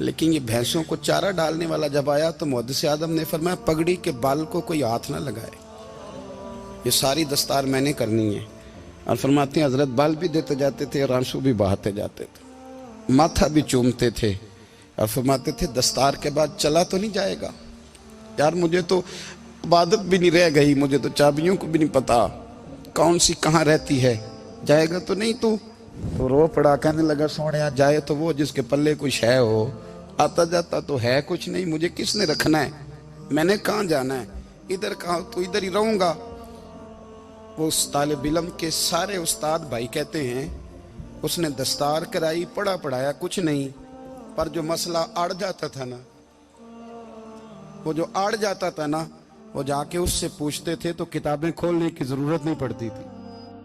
لیکن یہ بھینسوں کو چارہ ڈالنے والا جب آیا تو محدث اعظم نے فرمایا پگڑی کے بال کو کوئی ہاتھ نہ لگائے, یہ ساری دستار میں نے کرنی ہے. اور فرماتے ہیں حضرت بال بھی دیتے جاتے تھے اور آنسو بھی بہاتے جاتے تھے, ماتھا بھی چومتے تھے اور فرماتے تھے دستار کے بعد چلا تو نہیں جائے گا یار, مجھے تو عبادت بھی نہیں رہ گئی, مجھے تو چابیوں کو بھی نہیں پتا کون سی کہاں رہتی ہے, جائے گا تو نہیں تو رو پڑا, کہنے لگا سونے جائے تو وہ جس کے پلے کچھ ہے ہو, آتا جاتا تو ہے کچھ نہیں, مجھے کس نے رکھنا ہے, میں نے کہاں جانا ہے, ادھر کہاں تو ادھر ہی رہوں گا. وہ اس طالب علم کے سارے استاد بھائی کہتے ہیں اس نے دستار کرائی, پڑھا پڑھایا کچھ نہیں, پر جو مسئلہ اڑ جاتا تھا نا, وہ جو اڑ جاتا تھا نا, وہ جا کے اس سے پوچھتے تھے تو کتابیں کھولنے کی ضرورت نہیں پڑتی تھی.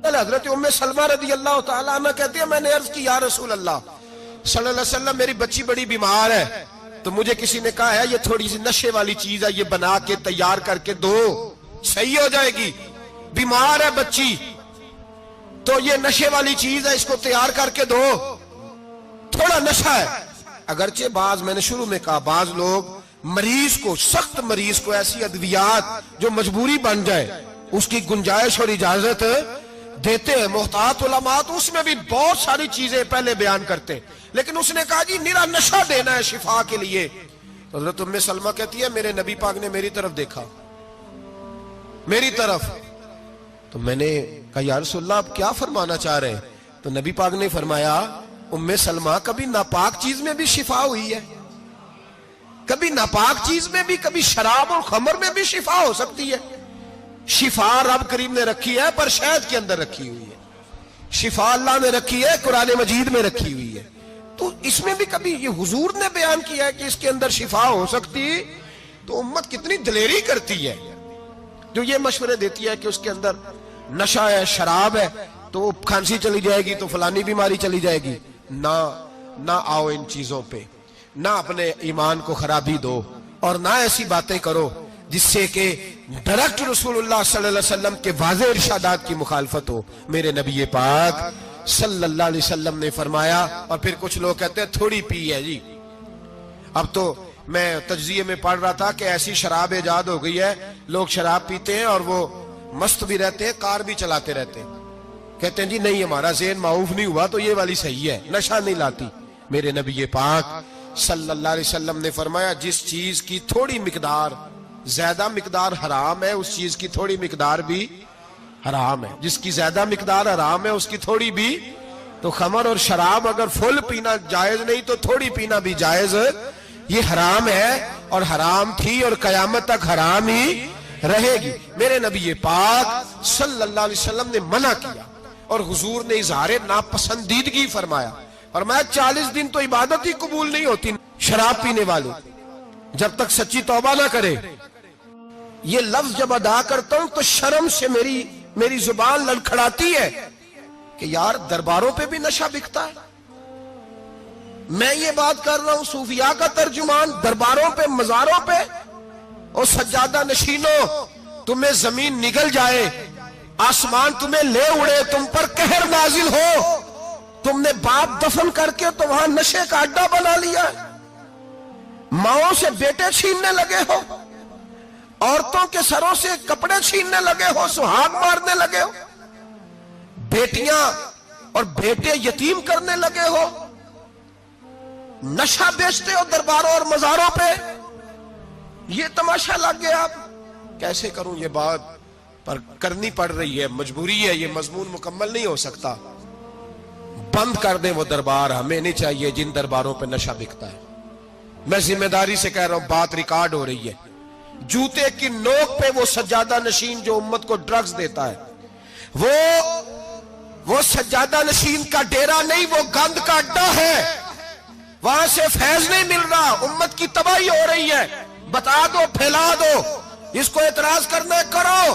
حضرت ام سلمہ رضی اللہ تعالیٰ عنہ کہتی ہے میں نے عرض کی یا رسول اللہ صلی اللہ علیہ وسلم میری بچی بڑی بیمار ہے, تو مجھے کسی نے کہا ہے یہ تھوڑی سی نشے والی چیز ہے, یہ بنا کے تیار کر کے دو صحیح ہو جائے گی, بیمار ہے بچی تو یہ نشے والی چیز ہے, اس کو تیار کر کے دو, تھوڑا نشہ ہے. اگرچہ بعض, میں نے شروع میں کہا, بعض لوگ مریض کو, سخت مریض کو ایسی ادویات جو مجبوری بن جائے اس کی گنجائش اور اجازت دیتے ہیں. محتاط علماء تو اس میں بھی بہت ساری چیزیں پہلے بیان کرتے ہیں, لیکن اس نے کہا جی نرا نشہ دینا ہے شفا کے لیے. حضرت ام سلمہ کہتی ہے میرے نبی پاک نے میری طرف دیکھا, میری طرف, تو میں نے کہا یا رسول اللہ آپ کیا فرمانا چاہ رہے ہیں؟ تو نبی پاک نے فرمایا ام سلمہ کبھی ناپاک چیز میں بھی شفا ہوئی ہے, کبھی ناپاک چیز میں بھی, کبھی شراب اور خمر میں بھی شفا ہو سکتی ہے. شفا رب کریم نے رکھی ہے پر شہد کے اندر رکھی ہوئی ہے, شفا اللہ نے رکھی ہے قرآن مجید میں رکھی ہوئی ہے, تو اس میں بھی کبھی یہ حضور نے بیان کیا ہے کہ اس کے اندر شفا ہو سکتی, تو امت کتنی دلیری کرتی ہے جو یہ مشورے دیتی ہے کہ اس کے اندر نشہ ہے, شراب ہے, تو کھانسی چلی جائے گی تو فلانی بیماری چلی جائے گی. نہ آؤ ان چیزوں پہ, نہ اپنے ایمان کو خرابی دو, اور نہ ایسی باتیں کرو جس سے کہ ڈائریکٹ رسول اللہ صلی اللہ علیہ وسلم کے واضح ارشادات کی مخالفت ہو. میرے نبی پاک صلی اللہ علیہ وسلم نے فرمایا, اور پھر کچھ لوگ کہتے ہیں تھوڑی پی ہے جی. اب تو میں تجزیے میں پڑھ رہا تھا کہ ایسی شراب ایجاد ہو گئی ہے, لوگ شراب پیتے ہیں اور وہ مست بھی رہتے ہیں, کار بھی چلاتے رہتے ہیں, کہتے ہیں جی نہیں ہمارا ذہن معاف نہیں ہوا تو یہ والی صحیح ہے, نشہ نہیں لاتی. میرے نبی پاک صلی اللہ علیہ وسلم نے فرمایا جس چیز کی تھوڑی مقدار, زیادہ مقدار حرام ہے اس چیز کی تھوڑی مقدار بھی حرام ہے, جس کی زیادہ مقدار حرام ہے اس کی تھوڑی بھی. تو خمر اور شراب اگر فل پینا جائز نہیں تو تھوڑی پینا بھی جائز, یہ حرام ہے اور حرام تھی اور قیامت تک حرام ہی رہے گی. میرے نبی پاک صلی اللہ علیہ وسلم نے منع کیا اور حضور نے اظہار ناپسندیدگی فرمایا, اور میں 40 دن تو عبادت ہی قبول نہیں ہوتی شراب پینے والے جب تک سچی توبہ نہ کرے. یہ لفظ جب ادا کرتا ہوں تو شرم سے میری زبان لڑکھڑاتی ہے کہ یار درباروں پہ بھی نشہ بکتا ہے. میں یہ بات کر رہا ہوں صوفیاء کا ترجمان, درباروں پہ, مزاروں پہ, اور سجادہ نشینوں تمہیں زمین نگل جائے, آسمان تمہیں لے اڑے, تم پر قہر نازل ہو, تم نے باپ دفن کر کے تو وہاں نشے کا اڈا بنا لیا, ماؤں سے بیٹے چھیننے لگے ہو, عورتوں کے سروں سے کپڑے چھیننے لگے ہو, سہاگ مارنے لگے ہو, بیٹیاں اور بیٹے یتیم کرنے لگے ہو, نشہ بیچتے ہو درباروں اور مزاروں پہ. یہ تماشا لگ گیا. آپ کیسے کروں یہ بات, پر کرنی پڑ رہی ہے, مجبوری ہے, یہ مضمون مکمل نہیں ہو سکتا. بند کر دیں وہ دربار, ہمیں نہیں چاہیے جن درباروں پہ نشہ بکتا ہے. میں ذمہ داری سے کہہ رہا ہوں, بات ریکارڈ ہو رہی ہے. جوتے کی نوک پہ وہ سجادہ نشین جو امت کو ڈرگز دیتا ہے, وہ سجادہ نشین کا ڈیرا نہیں, وہ گند کا اڈا ہے, وہاں سے فیض نہیں مل رہا, امت کی تباہی ہو رہی ہے. بتا دو, پھیلا دو, اس کو اعتراض کرنا ہے کرو.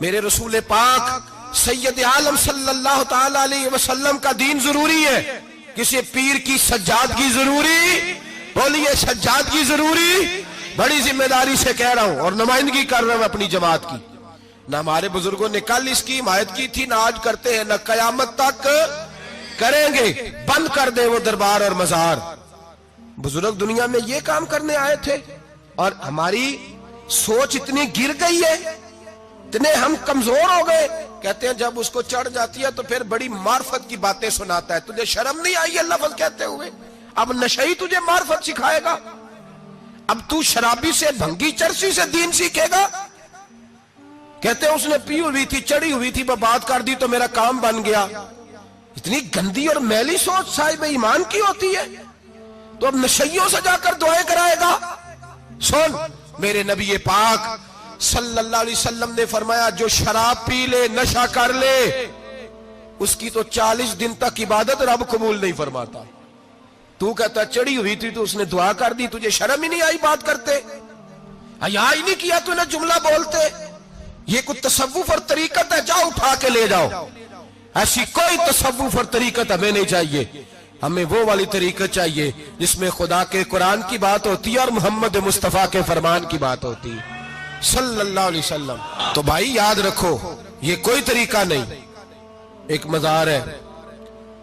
میرے رسول پاک سید عالم صلی اللہ تعالی علیہ وسلم کا دین ضروری ہے, کسی پیر کی سجادگی ضروری, بولیے سجادگی ضروری. بڑی ذمہ داری سے کہہ رہا ہوں اور نمائندگی کر رہا ہوں اپنی جماعت کی. نہ ہمارے بزرگوں نے کل اس کی حمایت کی تھی، نہ آج کرتے ہیں، نہ قیامت تک کریں گے۔ بند کر دیں وہ دربار اور مزار۔ بزرگ دنیا میں یہ کام کرنے آئے تھے، اور ہماری سوچ اتنی گر گئی ہے، اتنے ہم کمزور ہو گئے۔ کہتے ہیں جب اس کو چڑھ جاتی ہے تو پھر بڑی معرفت کی باتیں سناتا ہے۔ تجھے شرم نہیں آئی ہے لفظ کہتے ہوئے؟ اب نشئی تجھے معرفت سکھائے گا؟ اب تو شرابی سے، بھنگی چرسی سے دین سیکھے گا؟ کہتے ہیں اس نے پی ہوئی تھی، چڑھی ہوئی تھی، میں بات کر دی تو میرا کام بن گیا۔ اتنی گندی اور میلی سوچ صاحب ایمان کی ہوتی ہے، تو اب نشیوں سے جا کر دعائیں کرائے گا؟ سن، میرے نبی پاک صلی اللہ علیہ وسلم نے فرمایا جو شراب پی لے، نشہ کر لے، اس کی تو 40 دن تک عبادت رب قبول نہیں فرماتا۔ تو کہتا چڑھی ہوئی تھی تو اس نے دعا کر دی، تجھے شرم ہی نہیں آئی بات کرتے؟ حیا ہی نہیں کیا تو نے جملہ بولتے؟ یہ کوئی تصوف اور طریقت ہے؟ جاؤ اٹھا کے لے جاؤ۔ ایسی کوئی تصوف اور طریقت ہمیں نہیں چاہیے، ہمیں وہ والی طریقت چاہیے جس میں خدا کے قرآن کی بات ہوتی ہے اور محمد مصطفیٰ کے فرمان کی بات ہوتی ہے صلی اللہ علیہ وسلم۔ تو بھائی یاد رکھو، یہ کوئی طریقہ نہیں۔ ایک مزار ہے،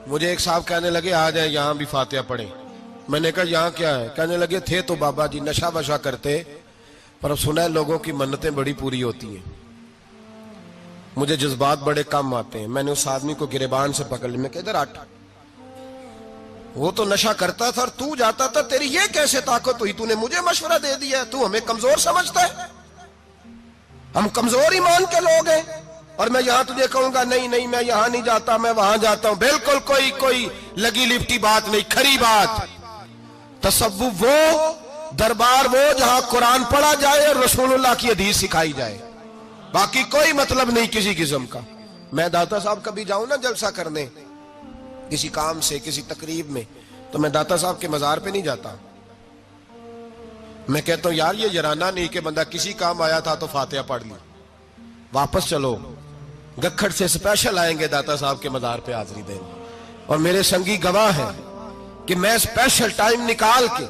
مجھے ایک صاحب کہنے لگے آ جائیں یہاں بھی فاتحہ پڑھیں۔ میں نے کہا یہاں کیا ہے؟ کہنے لگے تھے تو بابا جی نشہ بشا کرتے، پر اب سنا ہے لوگوں کی منتیں بڑی پوری ہوتی ہیں۔ مجھے جذبات بڑے کم آتے ہیں۔ میں نے اس آدمی کو گریبان سے پکڑ لیا، میں کہ ادھر ہٹ، وہ تو نشہ کرتا تھا اور تو جاتا تھا، تیری یہ کیسے طاقت ہوئی؟ تو نے مجھے مشورہ دے دیا، تو ہمیں کمزور سمجھتا ہے؟ ہم کمزور ایمان کے لوگ ہیں، اور میں یہاں تجھے کہوں گا نہیں نہیں میں یہاں نہیں جاتا، میں وہاں جاتا ہوں۔ بالکل کوئی لگی لپٹی بات نہیں، کھری بات۔ تصوف وہ، دربار وہ جہاں قرآن پڑھا جائے اور رسول اللہ کی حدیث سکھائی جائے، باقی کوئی مطلب نہیں کسی قسم کا۔ میں داتا صاحب کبھی جاؤں نا جلسہ کرنے کسی کام سے، کسی تقریب میں، تو میں داتا صاحب کے مزار پہ نہیں جاتا۔ میں کہتا ہوں یار یہ جرانہ نہیں کہ بندہ کسی کام آیا تھا تو فاتحہ پڑھ لی، واپس چلو، گکھڑ سے سپیشل آئیں گے داتا صاحب کے مزار پہ حاضری دیں۔ اور میرے سنگی گواہ ہیں کہ میں سپیشل ٹائم نکال کے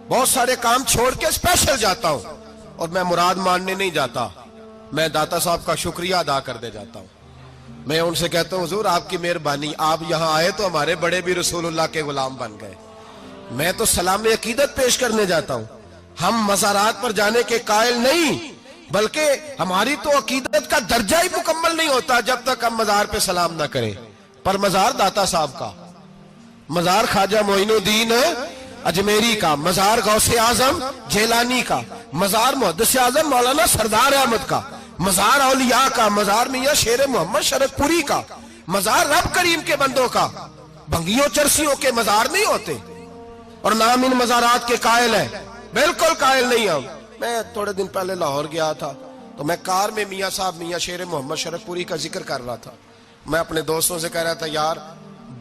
بہت سارے کام چھوڑ کے سپیشل جاتا ہوں، اور میں مراد ماننے نہیں جاتا، میں داتا صاحب کا شکریہ ادا کر دے جاتا ہوں۔ میں ان سے کہتا ہوں حضور آپ کی مہربانی، آپ یہاں آئے تو ہمارے بڑے بھی رسول اللہ کے غلام بن گئے۔ میں تو سلام عقیدت پیش کرنے جاتا ہوں، ہم مزارات پر جانے کے قائل نہیں، بلکہ ہماری تو عقیدت کا درجہ ہی مکمل نہیں ہوتا جب تک ہم مزار پہ سلام نہ کریں۔ پر مزار داتا صاحب کا، مزار خواجہ معین الدین اجمیری کا، مزار غوث اعظم جیلانی کا، مزار محدث اعظم مولانا سردار احمد کا، مزار اولیاء کا، مزار میاں شیر محمد شرک پوری کا، مزار رب کریم کے بندوں کا۔ بھنگیوں چرسیوں کے مزار نہیں ہوتے، اور نام ان مزارات کے قائل ہیں، بالکل قائل نہیں ہم۔ میں تھوڑے دن پہلے لاہور گیا تھا، تو میں کار میں میاں صاحب میاں شیر محمد شرک پوری کا ذکر کر رہا تھا۔ میں اپنے دوستوں سے کہہ رہا تھا یار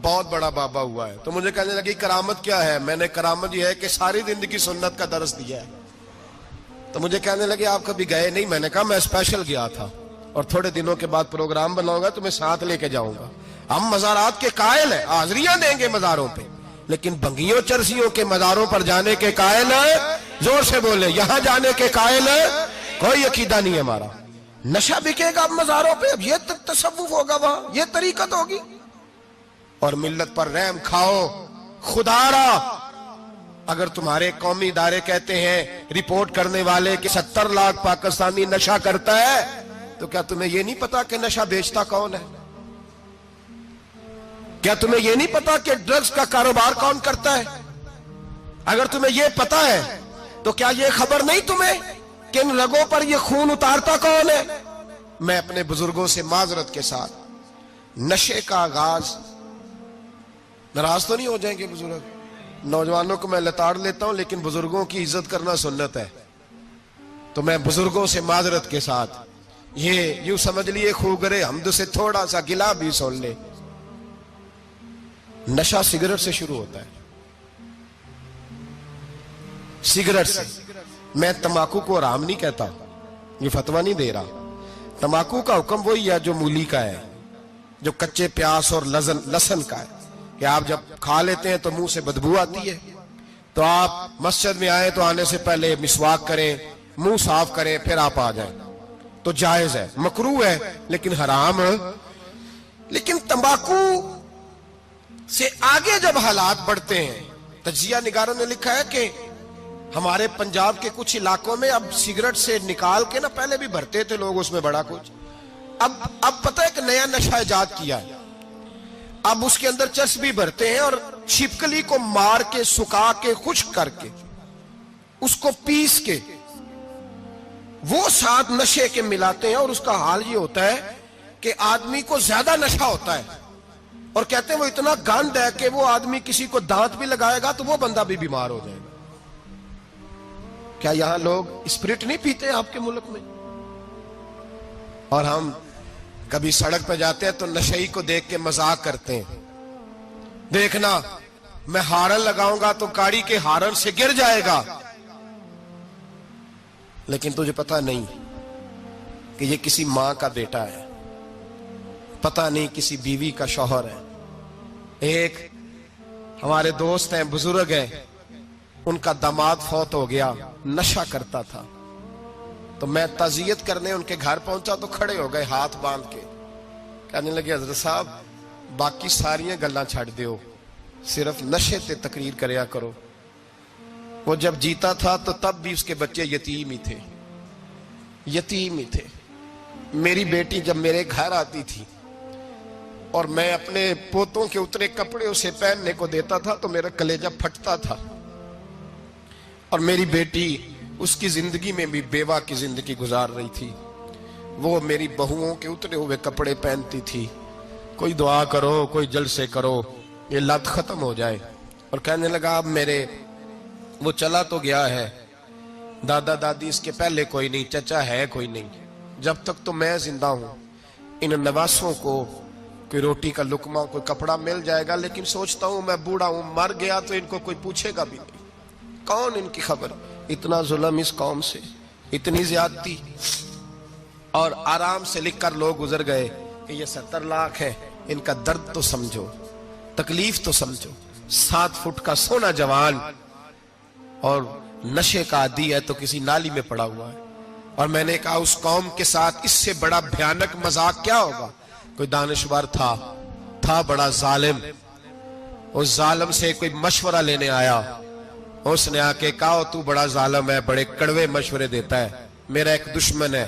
بہت بڑا بابا ہوا ہے، تو مجھے کہنے لگی کرامت کیا ہے؟ میں نے کرامت یہ ہے کہ ساری زندگی سنت کا درس دیا ہے۔ تو مجھے کہنے لگے آپ کبھی گئے نہیں؟ میں نے کہا میں اسپیشل گیا تھا، اور تھوڑے دنوں کے بعد پروگرام بناؤں گا تو میں ساتھ لے کے جاؤں گا۔ ہم مزارات کے قائل ہیں، حاضریاں دیں گے مزاروں پہ، لیکن بھنگیوں چرسیوں کے مزاروں پر جانے کے قائل ہیں؟ زور سے بولے، یہاں جانے کے قائل ہیں؟ کوئی عقیدہ نہیں ہے ہمارا۔ نشہ بکے گا اب مزاروں پہ، اب یہ تصوف ہوگا وہاں، یہ طریقت ہوگی۔ اور ملت پر رحم کھاؤ خدا را۔ اگر تمہارے قومی ادارے کہتے ہیں رپورٹ کرنے والے کہ 70 لاکھ پاکستانی نشہ کرتا ہے، تو کیا تمہیں یہ نہیں پتا کہ نشہ بیچتا کون ہے؟ کیا تمہیں یہ نہیں پتا کہ ڈرگز کا کاروبار کون کرتا ہے؟ اگر تمہیں یہ پتا ہے تو کیا یہ خبر نہیں تمہیں کہ ان رگوں پر یہ خون اتارتا کون ہے؟ میں اپنے بزرگوں سے معذرت کے ساتھ، نشے کا آغاز، ناراض تو نہیں ہو جائیں گے بزرگ؟ نوجوانوں کو میں لتاڑ لیتا ہوں، لیکن بزرگوں کی عزت کرنا سنت ہے، تو میں بزرگوں سے معذرت کے ساتھ، یہ یوں سمجھ لیے خوگرے حمد سے تھوڑا سا گلا بھی سن لے۔ نشہ سگریٹ سے شروع ہوتا ہے، سگریٹ سے۔ میں تمباکو کو حرام نہیں کہتا، یہ فتویٰ نہیں دے رہا۔ تمباکو کا حکم وہی ہے جو مولی کا ہے، جو کچے پیاز اور لہسن کا ہے، کہ آپ جب کھا لیتے ہیں تو منہ سے بدبو آتی ہے، تو آپ مسجد میں آئیں تو آنے سے پہلے مسواک کریں، منہ صاف کریں، پھر آپ آ جائیں۔ تو جائز ہے، مکروہ ہے لیکن حرام۔ لیکن تمباکو سے آگے جب حالات بڑھتے ہیں، تجزیہ نگاروں نے لکھا ہے کہ ہمارے پنجاب کے کچھ علاقوں میں اب سگریٹ سے نکال کے نا، پہلے بھی بھرتے تھے لوگ اس میں بڑا کچھ، اب پتہ ہے کہ نیا نشہ ایجاد کیا ہے، اب اس کے اندر چرس بھی بھرتے ہیں اور چھپکلی کو مار کے سکھا کے خشک کر کے اس کو پیس کے وہ ساتھ نشے کے ملاتے ہیں، اور اس کا حال یہ ہوتا ہے کہ آدمی کو زیادہ نشہ ہوتا ہے، اور کہتے ہیں وہ اتنا گند ہے کہ وہ آدمی کسی کو دانت بھی لگائے گا تو وہ بندہ بھی بیمار ہو جائے گا۔ کیا یہاں لوگ اسپرٹ نہیں پیتے آپ کے ملک میں؟ اور ہم کبھی سڑک پہ جاتے ہیں تو نشئی کو دیکھ کے مذاق کرتے ہیں، دیکھنا میں ہارن لگاؤں گا تو گاڑی کے ہارن سے گر جائے گا، لیکن تجھے پتا نہیں کہ یہ کسی ماں کا بیٹا ہے، پتا نہیں کسی بیوی کا شوہر ہے۔ ایک ہمارے دوست ہیں، بزرگ ہیں، ان کا داماد فوت ہو گیا، نشہ کرتا تھا، تو میں تعزیت کرنے ان کے گھر پہنچا تو کھڑے ہو گئے ہاتھ باندھ کے، کہنے لگے حضرت صاحب باقی ساریاں گلاں چھڑ دیو، صرف نشے تے تقریر کریا کرو۔ وہ جب جیتا تھا تو تب بھی اس کے بچے یتیم ہی تھے، یتیم ہی تھے۔ میری بیٹی جب میرے گھر آتی تھی اور میں اپنے پوتوں کے اتنے کپڑے اسے پہننے کو دیتا تھا تو میرا کلیجہ پھٹتا تھا، اور میری بیٹی اس کی زندگی میں بھی بیوہ کی زندگی گزار رہی تھی، وہ میری بہوؤں کے اترے ہوئے کپڑے پہنتی تھی۔ کوئی دعا کرو، کوئی جلسے کرو، یہ لت ختم ہو جائے۔ اور کہنے لگا اب میرے وہ چلا تو گیا ہے، دادا دادی اس کے پہلے کوئی نہیں، چچا ہے کوئی نہیں، جب تک تو میں زندہ ہوں ان نواسوں کو کوئی روٹی کا لقمہ، کوئی کپڑا مل جائے گا، لیکن سوچتا ہوں میں بوڑھا ہوں، مر گیا تو ان کو کوئی پوچھے گا بھی نہیں، کون ان کی خبر۔ اتنا ظلم اس قوم سے، اتنی زیادتی، اور آرام سے لکھ کر لوگ گزر گئے کہ یہ 70 لاکھ ہے، ان کا درد تو سمجھو، تکلیف تو سمجھو۔ 7 فٹ کا سونا جوان اور نشے کا عادی ہے تو کسی نالی میں پڑا ہوا ہے۔ اور میں نے کہا اس قوم کے ساتھ اس سے بڑا بھیانک مذاق کیا ہوگا؟ کوئی دانشور تھا بڑا ظالم، اس ظالم سے کوئی مشورہ لینے آیا، اس نے آ کے کہا تو بڑا ظالم ہے، بڑے کڑوے مشورے دیتا ہے، میرا ایک دشمن ہے،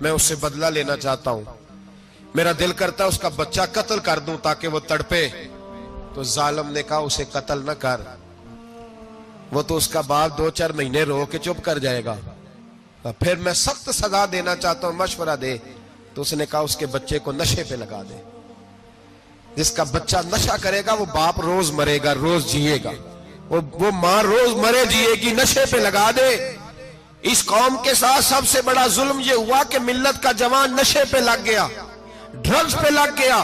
میں اس سے بدلہ لینا چاہتا ہوں، میرا دل کرتا ہے اس کا بچہ قتل کر دوں تاکہ وہ تڑپے۔ تو ظالم نے کہا اسے قتل نہ کر، وہ تو اس کا باپ 2-4 مہینے رو کے چپ کر جائے گا، پھر میں سخت سزا دینا چاہتا ہوں، مشورہ دے۔ تو اس نے کہا اس کے بچے کو نشے پہ لگا دے، جس کا بچہ نشہ کرے گا وہ باپ روز مرے گا، روز جیے گا، وہ ماں روز مرے جیے گی، نشے پہ لگا دے۔ اس قوم کے ساتھ سب سے بڑا ظلم یہ ہوا کہ ملت کا جوان نشے پہ لگ گیا، ڈرگز پہ لگ گیا،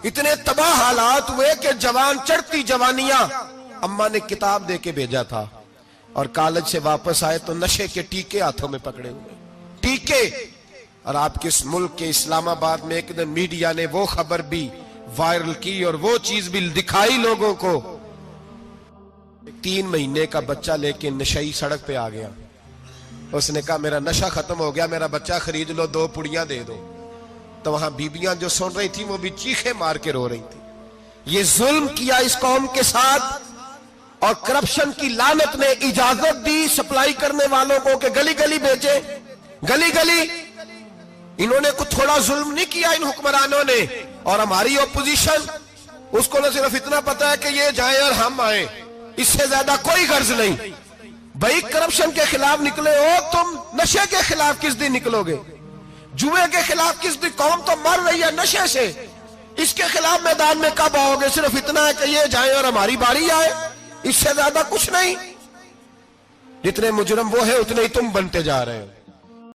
اتنے تباہ حالات ہوئے کہ جوان چڑھتی جوانیاں، اماں نے کتاب دے کے بھیجا تھا، اور کالج سے واپس آئے تو نشے کے ٹیکے ہاتھوں میں پکڑے ہوئے، ٹیکے۔ اور آپ کے اس ملک کے اسلام آباد میں ایک دن میڈیا نے وہ خبر بھی وائرل کی اور وہ چیز بھی دکھائی لوگوں کو، 3 مہینے کا بچہ لے کے نشئی سڑک پہ آ گیا، اس نے کہا میرا نشہ ختم ہو گیا، میرا بچہ خرید لو، 2 پڑیاں دے دو۔ تو وہاں بیبیاں جو سن رہی تھی وہ بھی چیخے مار کے رو رہی تھی۔ یہ ظلم کیا اس قوم کے ساتھ، اور کرپشن کی لعنت نے اجازت دی سپلائی کرنے والوں کو کہ گلی گلی بیچے، گلی گلی۔ انہوں نے کچھ تھوڑا ظلم نہیں کیا ان حکمرانوں نے، اور ہماری اپوزیشن اس کو نہ صرف اتنا پتا ہے کہ یہ جائیں اور ہم آئیں، اس سے زیادہ کوئی غرض نہیں۔ بھائی کرپشن کے خلاف نکلے ہو تم، نشے کے خلاف کس دن نکلو گے؟ جوئے کے خلاف کس دن؟ قوم تو مر رہی ہے نشے سے، اس کے خلاف میدان میں کب آؤ گے؟ صرف اتنا ہے کہ یہ جائیں اور ہماری باری آئے، اس سے زیادہ کچھ نہیں۔ جتنے مجرم وہ ہے اتنے ہی تم بنتے جا رہے ہو۔